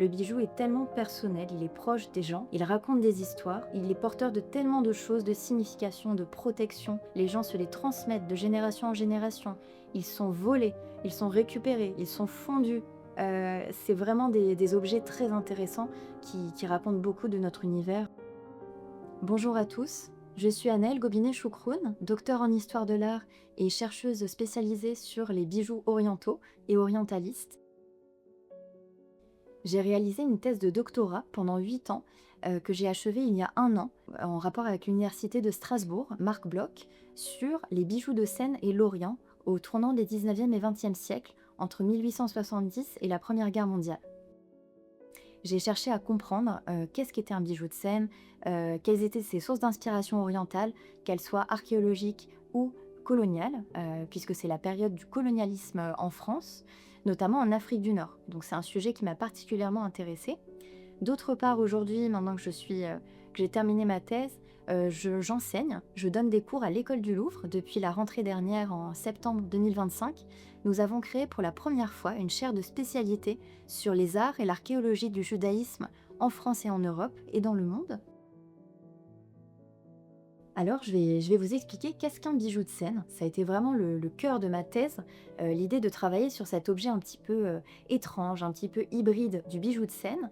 Le bijou est tellement personnel, il est proche des gens, il raconte des histoires, il est porteur de tellement de choses, de signification, de protection. Les gens se les transmettent de génération en génération. Ils sont volés, ils sont récupérés, ils sont fondus. C'est vraiment des objets très intéressants qui racontent beaucoup de notre univers. Bonjour à tous, je suis Annelle Gobinet-Choukroun, docteure en histoire de l'art et chercheuse spécialisée sur les bijoux orientaux et orientalistes. J'ai réalisé une thèse de doctorat pendant 8 ans que j'ai achevée il y a 1 an en rapport avec l'université de Strasbourg, Marc Bloch, sur les bijoux de Seine et l'Orient au tournant des 19e et 20e siècles entre 1870 et la Première Guerre mondiale. J'ai cherché à comprendre qu'est-ce qu'était un bijou de Seine, quelles étaient ses sources d'inspiration orientale, qu'elles soient archéologiques ou coloniales, puisque c'est la période du colonialisme en France, notamment en Afrique du Nord. Donc c'est un sujet qui m'a particulièrement intéressée. D'autre part, aujourd'hui, maintenant que j'ai terminé ma thèse, j'enseigne, je donne des cours à l'École du Louvre depuis la rentrée dernière en septembre 2025. Nous avons créé pour la première fois une chaire de spécialité sur les arts et l'archéologie du judaïsme en France et en Europe et dans le monde. Alors, je vais vous expliquer qu'est-ce qu'un bijou de Seine. Ça a été vraiment le cœur de ma thèse, l'idée de travailler sur cet objet un petit peu étrange, un petit peu hybride du bijou de Seine,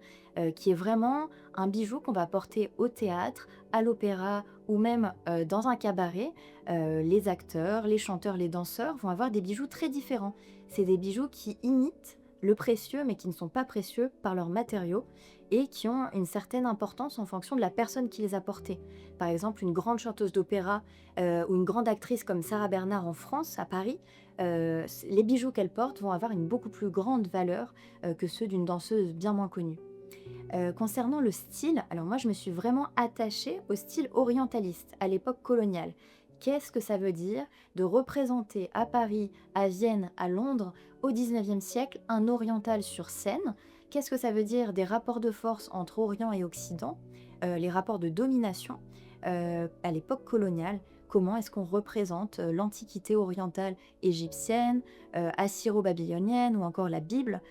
qui est vraiment un bijou qu'on va porter au théâtre, à l'opéra ou même dans un cabaret. Les acteurs, les chanteurs, les danseurs vont avoir des bijoux très différents. C'est des bijoux qui imitent le précieux, mais qui ne sont pas précieux par leurs matériaux et qui ont une certaine importance en fonction de la personne qui les a portés. Par exemple, une grande chanteuse d'opéra ou une grande actrice comme Sarah Bernard en France, à Paris, les bijoux qu'elle porte vont avoir une beaucoup plus grande valeur que ceux d'une danseuse bien moins connue. Concernant le style, alors moi je me suis vraiment attachée au style orientaliste à l'époque coloniale. Qu'est-ce que ça veut dire de représenter à Paris, à Vienne, à Londres, au 19e siècle, un oriental sur scène? Qu'est-ce que ça veut dire des rapports de force entre Orient et Occident, les rapports de domination à l'époque coloniale? Comment est-ce qu'on représente l'Antiquité orientale égyptienne, assyro-babylonienne ou encore la Bible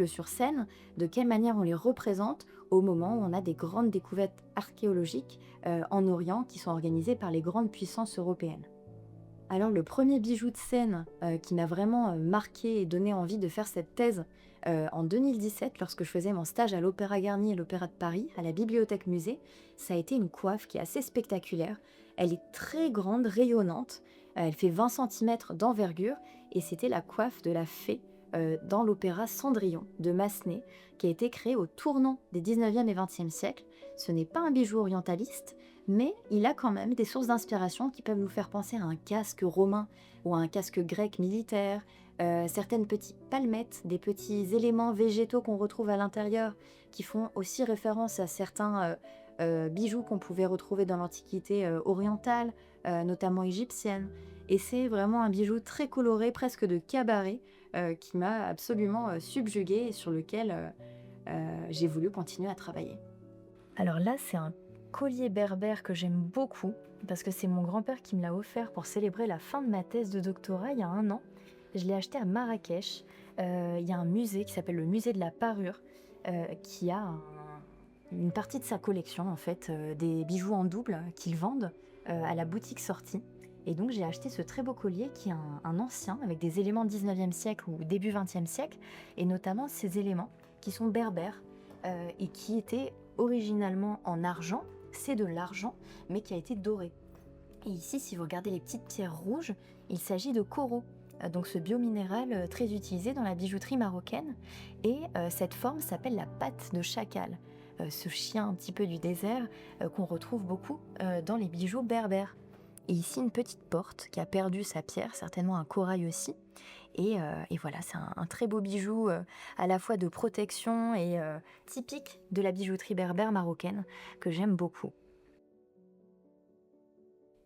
sur scène? De quelle manière on les représente au moment où on a des grandes découvertes archéologiques en Orient qui sont organisées par les grandes puissances européennes? Alors le premier bijou de Seine qui m'a vraiment marqué et donné envie de faire cette thèse en 2017, lorsque je faisais mon stage à l'Opéra Garnier et l'Opéra de Paris, à la Bibliothèque Musée, ça a été une coiffe qui est assez spectaculaire. Elle est très grande, rayonnante, elle fait 20 cm d'envergure et c'était la coiffe de la fée dans l'opéra Cendrillon de Massenet, qui a été créé au tournant des 19e et 20e siècles. Ce n'est pas un bijou orientaliste, mais il a quand même des sources d'inspiration qui peuvent nous faire penser à un casque romain ou à un casque grec militaire, certaines petites palmettes, des petits éléments végétaux qu'on retrouve à l'intérieur qui font aussi référence à certains bijoux qu'on pouvait retrouver dans l'Antiquité orientale, notamment égyptienne. Et c'est vraiment un bijou très coloré, presque de cabaret, qui m'a absolument subjuguée et sur lequel j'ai voulu continuer à travailler. Alors là, c'est un collier berbère que j'aime beaucoup parce que c'est mon grand-père qui me l'a offert pour célébrer la fin de ma thèse de doctorat il y a 1 an. Je l'ai acheté à Marrakech. Il y a un musée qui s'appelle le musée de la parure qui a une partie de sa collection en fait, des bijoux en double qu'ils vendent à la boutique sortie. Et donc j'ai acheté ce très beau collier qui est un ancien avec des éléments 19e siècle ou début 20e siècle et notamment ces éléments qui sont berbères et qui étaient originalement en argent. C'est de l'argent mais qui a été doré. Et ici, si vous regardez les petites pierres rouges, il s'agit de coraux. Donc ce biominéral très utilisé dans la bijouterie marocaine. Et cette forme s'appelle la patte de chacal, ce chien un petit peu du désert qu'on retrouve beaucoup dans les bijoux berbères. Et ici, une petite porte qui a perdu sa pierre, certainement un corail aussi. Et voilà, c'est un très beau bijou à la fois de protection et typique de la bijouterie berbère marocaine que j'aime beaucoup.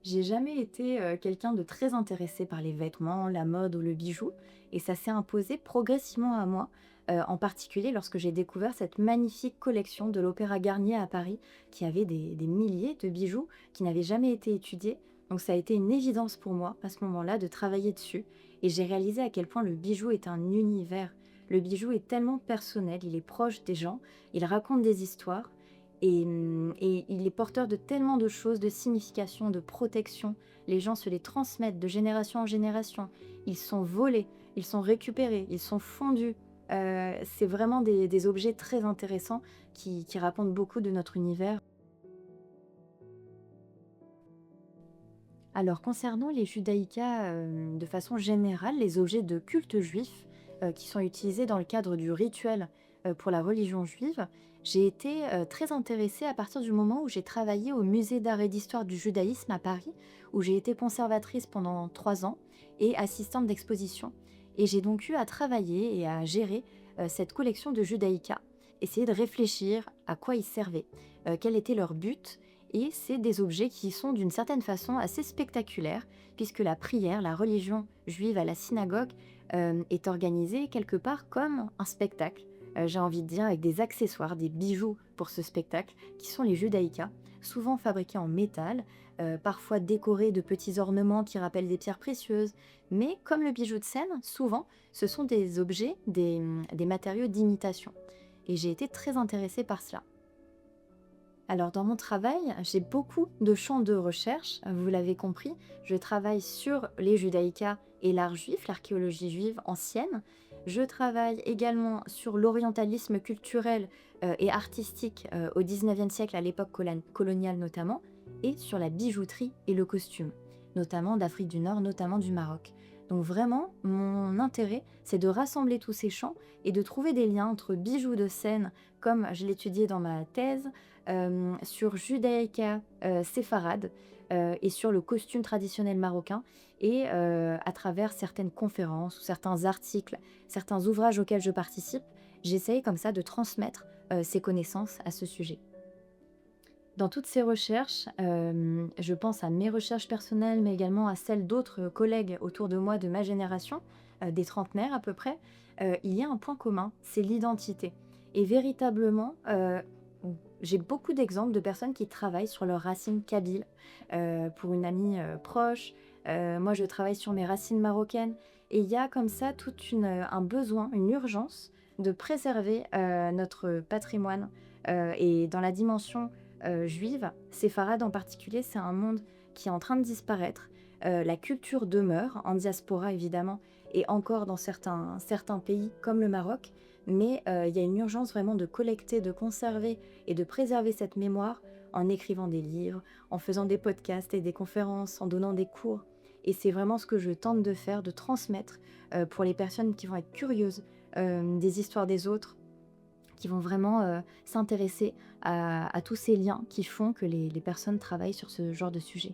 J'ai jamais été quelqu'un de très intéressé par les vêtements, la mode ou le bijou, et ça s'est imposé progressivement à moi, en particulier lorsque j'ai découvert cette magnifique collection de l'Opéra Garnier à Paris, qui avait des milliers de bijoux qui n'avaient jamais été étudiés. Donc ça a été une évidence pour moi, à ce moment-là, de travailler dessus, et j'ai réalisé à quel point le bijou est un univers. Le bijou est tellement personnel, il est proche des gens, il raconte des histoires et il est porteur de tellement de choses, de signification, de protection. Les gens se les transmettent de génération en génération. Ils sont volés, ils sont récupérés, ils sont fondus. C'est vraiment des objets très intéressants qui racontent beaucoup de notre univers. Alors concernant les judaïkas, de façon générale, les objets de culte juif, qui sont utilisés dans le cadre du rituel, pour la religion juive, j'ai été, très intéressée à partir du moment où j'ai travaillé au musée d'art et d'histoire du judaïsme à Paris, où j'ai été conservatrice pendant 3 ans et assistante d'exposition. Et j'ai donc eu à travailler et à gérer, cette collection de judaïkas, essayer de réfléchir à quoi ils servaient, quel était leur but, et c'est des objets qui sont d'une certaine façon assez spectaculaires, puisque la prière, la religion juive à la synagogue, est organisée quelque part comme un spectacle. J'ai envie de dire avec des accessoires, des bijoux pour ce spectacle, qui sont les judaïkas, souvent fabriqués en métal, parfois décorés de petits ornements qui rappellent des pierres précieuses. Mais comme le bijou de scène, souvent, ce sont des objets, des matériaux d'imitation. Et j'ai été très intéressée par cela. Alors dans mon travail, j'ai beaucoup de champs de recherche, vous l'avez compris. Je travaille sur les judaïkas et l'art juif, l'archéologie juive ancienne. Je travaille également sur l'orientalisme culturel et artistique au 19e siècle, à l'époque coloniale notamment, et sur la bijouterie et le costume, notamment d'Afrique du Nord, notamment du Maroc. Donc vraiment, mon intérêt, c'est de rassembler tous ces champs et de trouver des liens entre bijoux de scène, comme je l'étudiais dans ma thèse, sur Judaïka séfarade et sur le costume traditionnel marocain et à travers certaines conférences ou certains articles, certains ouvrages auxquels je participe, j'essaye comme ça de transmettre ces connaissances à ce sujet. Dans toutes ces recherches, je pense à mes recherches personnelles, mais également à celles d'autres collègues autour de moi de ma génération, des trentenaires à peu près, il y a un point commun, c'est l'identité. Et véritablement, j'ai beaucoup d'exemples de personnes qui travaillent sur leurs racines kabyles. Pour une amie proche, moi je travaille sur mes racines marocaines. Et il y a comme ça tout un besoin, une urgence de préserver notre patrimoine. Et dans la dimension juive, séfarade en particulier, c'est un monde qui est en train de disparaître. La culture demeure, en diaspora évidemment, et encore dans certains pays comme le Maroc, mais il y a une urgence vraiment de collecter, de conserver et de préserver cette mémoire en écrivant des livres, en faisant des podcasts et des conférences, en donnant des cours. Et c'est vraiment ce que je tente de faire, de transmettre pour les personnes qui vont être curieuses des histoires des autres, qui vont vraiment s'intéresser à tous ces liens qui font que les personnes travaillent sur ce genre de sujet.